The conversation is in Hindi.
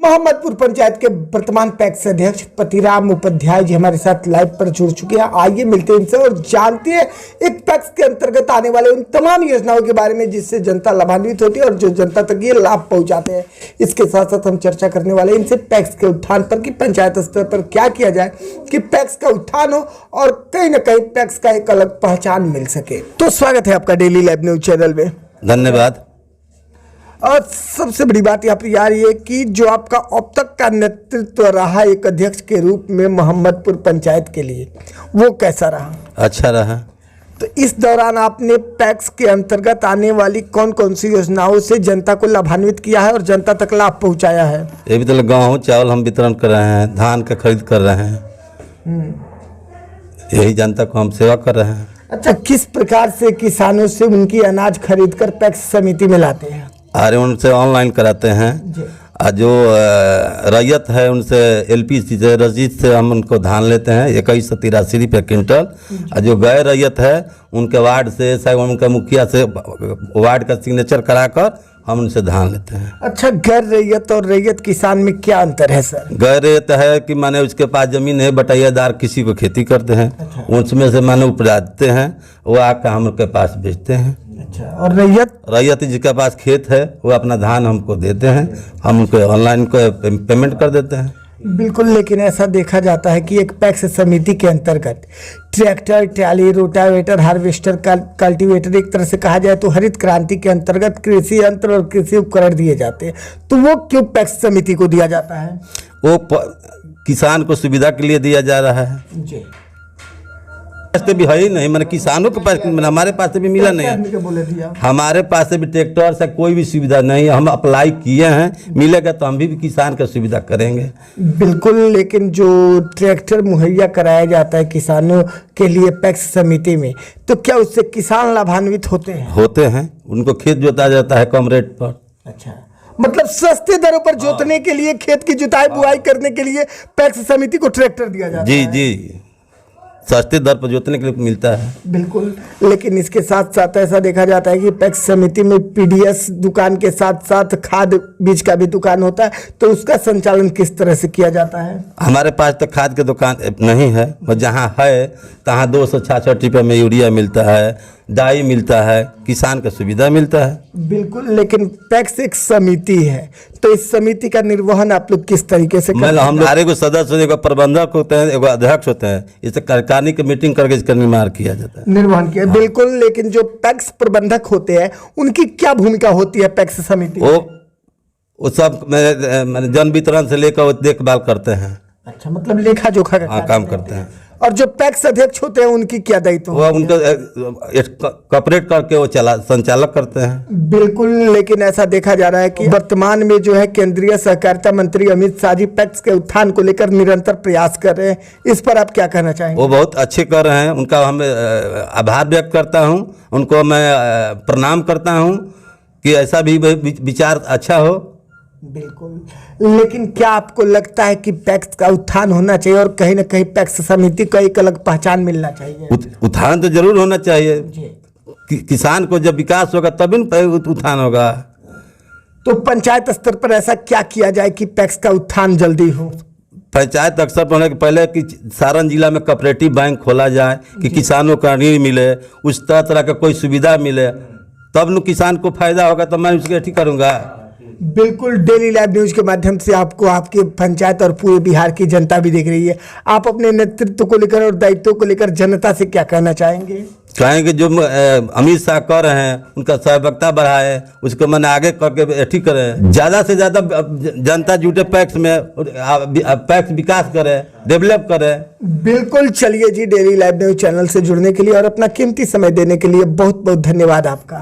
मोहम्मदपुर पंचायत के वर्तमान पैक्स अध्यक्ष पतिराम उपाध्याय जी हमारे साथ लाइव पर जुड़ चुके हैं। आइए मिलते हैं इनसे और जानते हैं एक पैक्स के अंतर्गत आने वाले उन तमाम योजनाओं के बारे में जिससे जनता लाभान्वित होती है और जो जनता तक ये लाभ पहुंचाते हैं। इसके साथ साथ हम चर्चा करने वाले इनसे पैक्स के उत्थान पर कि पंचायत स्तर पर क्या किया जाए कि पैक्स का उत्थान हो और कहीं ना कहीं पैक्स का एक अलग पहचान मिल सके। तो स्वागत है आपका डेली लाइव न्यूज चैनल में। धन्यवाद। और सबसे बड़ी बात यहाँ पर यार ये कि जो आपका अब तक का नेतृत्व रहा एक अध्यक्ष के रूप में मोहम्मदपुर पंचायत के लिए, वो कैसा रहा? अच्छा रहा। तो इस दौरान आपने पैक्स के अंतर्गत आने वाली कौन कौन सी योजनाओं से जनता को लाभान्वित किया है और जनता तक लाभ पहुंचाया है? ये भी तो गेहूँ चावल हम वितरण कर रहे हैं, धान का खरीद कर रहे हैं, यही जनता को हम सेवा कर रहे हैं। अच्छा, किस प्रकार से किसानों से उनकी अनाज खरीद कर पैक्स समिति में लाते हैं? अरे उनसे ऑनलाइन कराते हैं और जो रैयत है उनसे LPC से रसीद से हम उनको धान लेते हैं 2183 रुपये क्विंटल। और जो गैर रैयत है उनके वार्ड से चाहे उनका मुखिया से वार्ड का सिग्नेचर कराकर हम उनसे धान लेते हैं। अच्छा, गैर रैयत और रैयत किसान में क्या अंतर है सर? गैर रैयत है कि माने उसके पास जमीन है, बटाईदार किसी को खेती करते हैं। अच्छा। उसमें से माने उपजाते हैं, वो आकर हम उनके पास बेचते हैं। अच्छा, और रैयत? रैयत जिसके पास खेत है वो अपना धान हमको देते हैं, हम उनको ऑनलाइन को पेमेंट कर देते हैं। बिल्कुल, लेकिन ऐसा देखा जाता है कि एक पैक्स समिति के अंतर्गत tractor, trolley, rotavator, harvester, cultivator, एक तरह से कहा जाए तो हरित क्रांति के अंतर्गत कृषि यंत्र और कृषि उपकरण दिए जाते हैं। तो वो क्यों पैक्स समिति को दिया जाता है? वो किसान को सुविधा के लिए दिया जा रहा है जी। पास भी है ही नहीं, मैंने किसानों के पास, हमारे पास से भी मिला नहीं है। हमारे पास से भी ट्रैक्टर से कोई भी सुविधा नहीं है। हम अप्लाई किए हैं, मिलेगा तो हम भी किसान का सुविधा करेंगे। बिल्कुल, लेकिन जो ट्रैक्टर मुहैया कराया जाता है किसानों के लिए पैक्स समिति में, तो क्या उससे किसान लाभान्वित होते हैं? होते हैं, उनको खेत जोता जाता है कम रेट पर। अच्छा, मतलब सस्ते दरों पर जोतने के लिए, खेत की जुताई बुआई करने के लिए पैक्स समिति को ट्रैक्टर दिया जाता है। जी जी, सस्ते दर पर जोतने के लिए मिलता है। बिल्कुल, लेकिन इसके साथ साथ ऐसा देखा जाता है कि पैक्स समिति में PDS दुकान के साथ साथ खाद बीज का भी दुकान होता है, तो उसका संचालन किस तरह से किया जाता है? हमारे पास तो खाद की दुकान नहीं है, और जहाँ है तहाँ 266 रुपये में यूरिया मिलता है, डाई मिलता है, किसान का सुविधा मिलता है। बिल्कुल, लेकिन पैक्स एक समिति है, तो इस समिति का निर्वहन आप लोग किस तरीके से करते हैं? हम लोग को सदस्य, एगो प्रबंधक होते हैं, एगो अध्यक्ष होते हैं, इसे कार्यकारिणी की मीटिंग करके इसका निर्माण किया जाता है, निर्वहन किया। हाँ। बिल्कुल, लेकिन जो पैक्स प्रबंधक होते हैं उनकी क्या भूमिका होती है पैक्स समिति? वो सब मैंने जन वितरण से लेकर देखभाल करते हैं। अच्छा, मतलब लेखा जोखा का काम करते हैं। और जो पैक्स अध्यक्ष होते हैं उनकी क्या दायित्व? वो उनका कॉपरेट करके वो संचालक करते हैं। बिल्कुल, लेकिन ऐसा देखा जा रहा है कि वर्तमान में जो है केंद्रीय सहकारिता मंत्री अमित शाह जी पैक्स के उत्थान को लेकर निरंतर प्रयास कर रहे हैं। इस पर आप क्या कहना चाहेंगे? वो बहुत अच्छे कर रहे हैं, उनका हम आभार व्यक्त करता हूँ, उनको मैं प्रणाम करता हूँ कि ऐसा भी विचार अच्छा हो। बिल्कुल, लेकिन क्या आपको लगता है कि पैक्स का उत्थान होना चाहिए और कहीं ना कहीं पैक्स समिति का एक अलग पहचान मिलना चाहिए? उत्थान तो जरूर होना चाहिए। किसान को जब विकास होगा तभी उत्थान होगा। तो पंचायत स्तर पर ऐसा क्या किया जाए कि पैक्स का उत्थान जल्दी हो? पंचायत स्तर पर होने के पहले कि सारण जिला में कोऑपरेटिव बैंक खोला जाए कि किसानों को ऋण मिले, उस तरह का कोई सुविधा मिले, तब न किसान को फायदा होगा, तो मैं उसकी ठीक करूँगा। बिल्कुल, डेली लाइव न्यूज के माध्यम से आपको आपके पंचायत और पूरे बिहार की जनता भी देख रही है। आप अपने नेतृत्व को लेकर और दायित्व को लेकर जनता से क्या कहना चाहेंगे? कहेंगे जो अमित शाह कर रहे हैं उनका सहभागिता बढ़ाए, उसको मैंने आगे करके ठीक करें, ज़्यादा से ज़्यादा जनता जुटे पैक्स में, पैक्स विकास करे, डेवलप करे। बिल्कुल, चलिए जी, डेली लाइव न्यूज चैनल से जुड़ने के लिए और अपना कीमती समय देने के लिए बहुत बहुत धन्यवाद आपका।